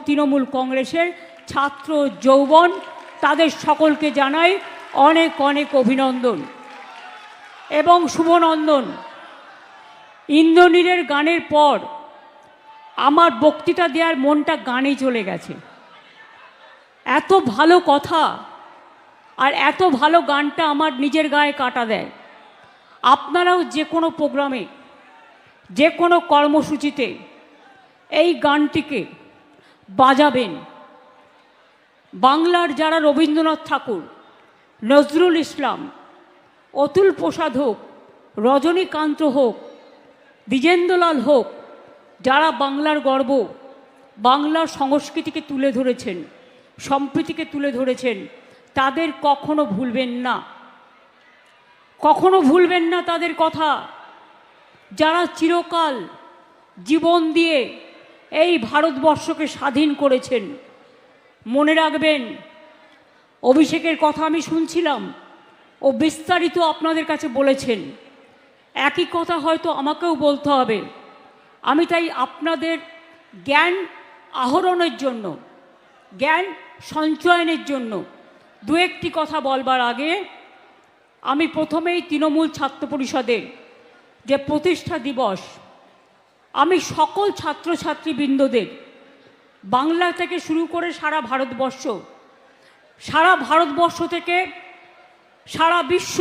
তৃণমূল কংগ্রেসের ছাত্র যৌবন, তাদের সকলকে জানাই অনেক অনেক অভিনন্দন এবং শুভনন্দন। ইন্দ্রনীলের গানের পর আমার বক্তৃতা দেওয়ার মনটা গানে চলে গেছে। এত ভালো কথা আর এত ভালো গানটা আমার নিজের গায়ে কাটা দেয়। আপনারাও যে কোনো প্রোগ্রামে, যে কোনো কর্মসূচিতে এই গানটিকে বাজাবেন। বাংলার যারা রবীন্দ্রনাথ ঠাকুর, নজরুল ইসলাম, অতুল প্রসাদ হোক, রজনীকান্ত হোক, দ্বিজেন্দ্রলাল হোক, যারা বাংলার গর্ব, বাংলার সংস্কৃতিকে তুলে ধরেছেন, সম্প্রীতিকে তুলে ধরেছেন, তাদের কখনো ভুলবেন না, কখনো ভুলবেন না তাদের কথা। যারা চিরকাল জীবন দিয়ে এই ভারতবর্ষকে স্বাধীন করেছেন। মনে রাখবেন, অভিষেকের কথা আমি শুনছিলাম, ও বিস্তারিত আপনাদের কাছে বলেছেন। একই কথা হয়তো আমাকেও বলতে হবে। আমি তাই আপনাদের জ্ঞান আহরণের জন্য, জ্ঞান সঞ্চয়নের জন্য দু একটি কথা বলবার আগে আমি প্রথমেই তৃণমূল ছাত্র পরিষদের যে প্রতিষ্ঠা দিবস, আমি সকল ছাত্রছাত্রীবৃন্দদের, বাংলা থেকে শুরু করে সারা ভারতবর্ষ থেকে সারা বিশ্ব,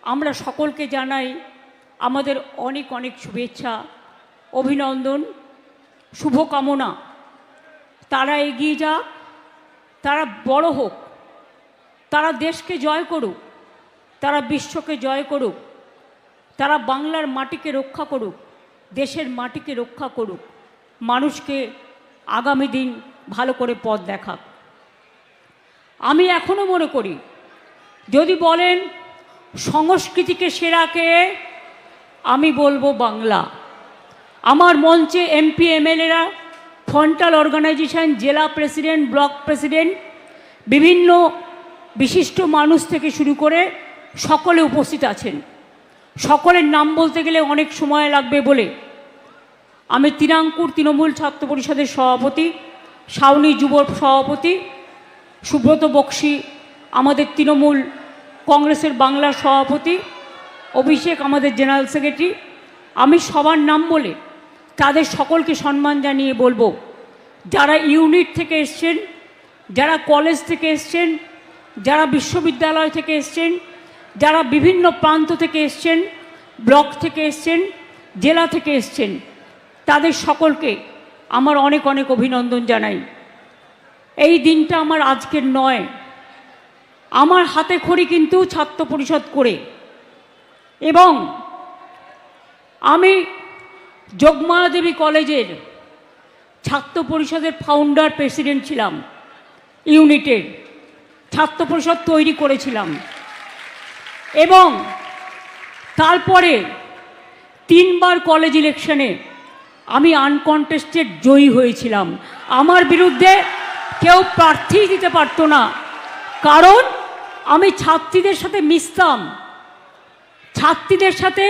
আমরা সকলকে জানাই আমাদের অনেক অনেক শুভেচ্ছা, অভিনন্দন, শুভকামনা। তারা এগিয়ে যাক, তারা বড় হোক, তারা দেশকে জয় করুক, তারা বিশ্বকে জয় করুক, তারা বাংলার মাটিকে রক্ষা করুক, দেশের মাটিকে রক্ষা করুক, মানুষকে আগামী দিন ভালো করে পথ দেখাক। আমি এখনও মনে করি, যদি বলেন সংস্কৃতিকে সেরা কে, আমি বলবো বাংলা। আমার মঞ্চে এমপি এমএলএরা, ফ্রন্টাল অর্গানাইজেশন, জেলা প্রেসিডেন্ট, ব্লক প্রেসিডেন্ট, বিভিন্ন বিশিষ্ট মানুষ থেকে শুরু করে সকলে উপস্থিত আছেন। সকলের নাম বলতে গেলে অনেক সময় লাগবে বলে আমি তিনাঙ্কুর তৃণমূল ছাত্র পরিষদের সভাপতি, সাউনি যুব সভাপতি, সুব্রত বক্সি আমাদের তৃণমূল কংগ্রেসের বাংলার সভাপতি, অভিষেক আমাদের জেনারেল সেক্রেটারি, আমি সবার নাম বলে তাদের সকলকে সম্মান জানিয়ে বলবো, যারা ইউনিট থেকে এসছেন, যারা কলেজ থেকে এসছেন, যারা বিশ্ববিদ্যালয় থেকে এসছেন, যারা বিভিন্ন প্রান্ত থেকে এসছেন, ব্লক থেকে এসছেন, জেলা থেকে এসছেন, তাদের সকলকে আমার অনেক অনেক অভিনন্দন জানাই। এই দিনটা আমার আজকের নয়, আমার হাতে খড়ি কিন্তু ছাত্র পরিষদ করে, এবং আমি যোগমায়া দেবী কলেজের ছাত্র পরিষদের ফাউন্ডার প্রেসিডেন্ট ছিলাম, ইউনিটের ছাত্র পরিষদ তৈরি করেছিলাম, এবং তারপরে 3 বার কলেজ ইলেকশনে আমি আনকন্টেস্টেড জয়ী হয়েছিলাম। আমার বিরুদ্ধে কেউ প্রার্থী দিতে পারতো না, কারণ আমি ছাত্রীদের সাথে মিশতাম, ছাত্রীদের সাথে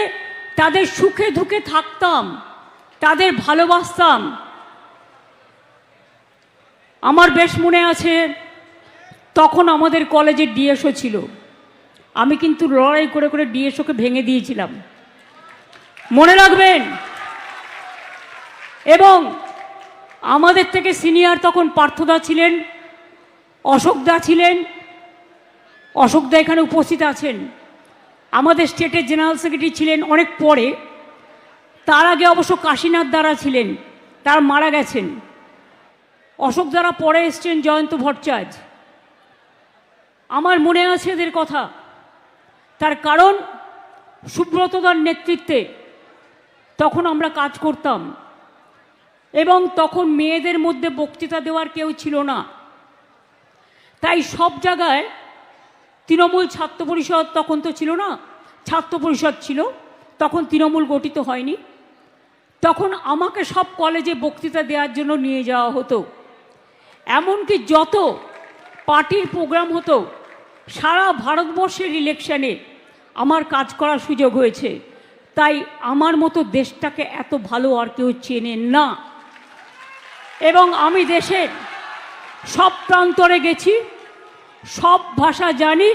তাদের সুখে দুঃখে থাকতাম, তাদের ভালোবাসতাম। আমার বেশ মনে আছে, তখন আমাদের কলেজের ডিএসও ছিল, আমি কিন্তু লড়াই করে করে ডিএসওকে ভেঙে দিয়েছিলাম, মনে রাখবেন। এবং আমাদের থেকে সিনিয়র তখন পার্থদা ছিলেন, অশোকদা ছিলেন, অশোকদা এখানে উপস্থিত আছেন, আমাদের স্টেটের জেনারেল সেক্রেটারি ছিলেন অনেক পরে। তার আগে অবশ্য কাশীনাথ দ্বারা ছিলেন, তার মারা গেছেন। অশোক দ্বারা পরে এসছেন জয়ন্ত ভট্টাচার্য। আমার মনে আছে এদের কথা, তার কারণ সুব্রতদার নেতৃত্বে তখন আমরা কাজ করতাম, এবং তখন মেয়েদের মধ্যে বক্তৃতা দেওয়ার কেউ ছিল না, তাই সব জায়গায় তৃণমূল ছাত্র পরিষদ, তখন তো ছিল না, ছাত্র পরিষদ ছিল, তখন তৃণমূল গঠিত হয়নি। তখন আমাকে সব কলেজে বক্তৃতা দেওয়ার জন্য নিয়ে যাওয়া হতো, এমনকি যত পার্টির প্রোগ্রাম হতো সারা ভারতবর্ষের ইলেকশনে আমার কাজ করার সুযোগ হয়েছে। তাই আমার মতো দেশটাকে এত ভালো আর কেউ চেনেন না। এবং আমি দেশের সব প্রান্তরে গেছি, সব ভাষা জানি,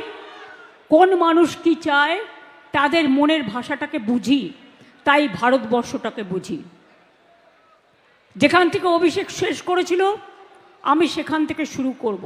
কোন মানুষ কি চায় তাদের মনের ভাষাটাকে বুঝি, তাই ভারতবর্ষটাকে বুঝি। যেখান থেকে অভিষেক শেষ করেছিল আমি সেখান থেকে শুরু করব।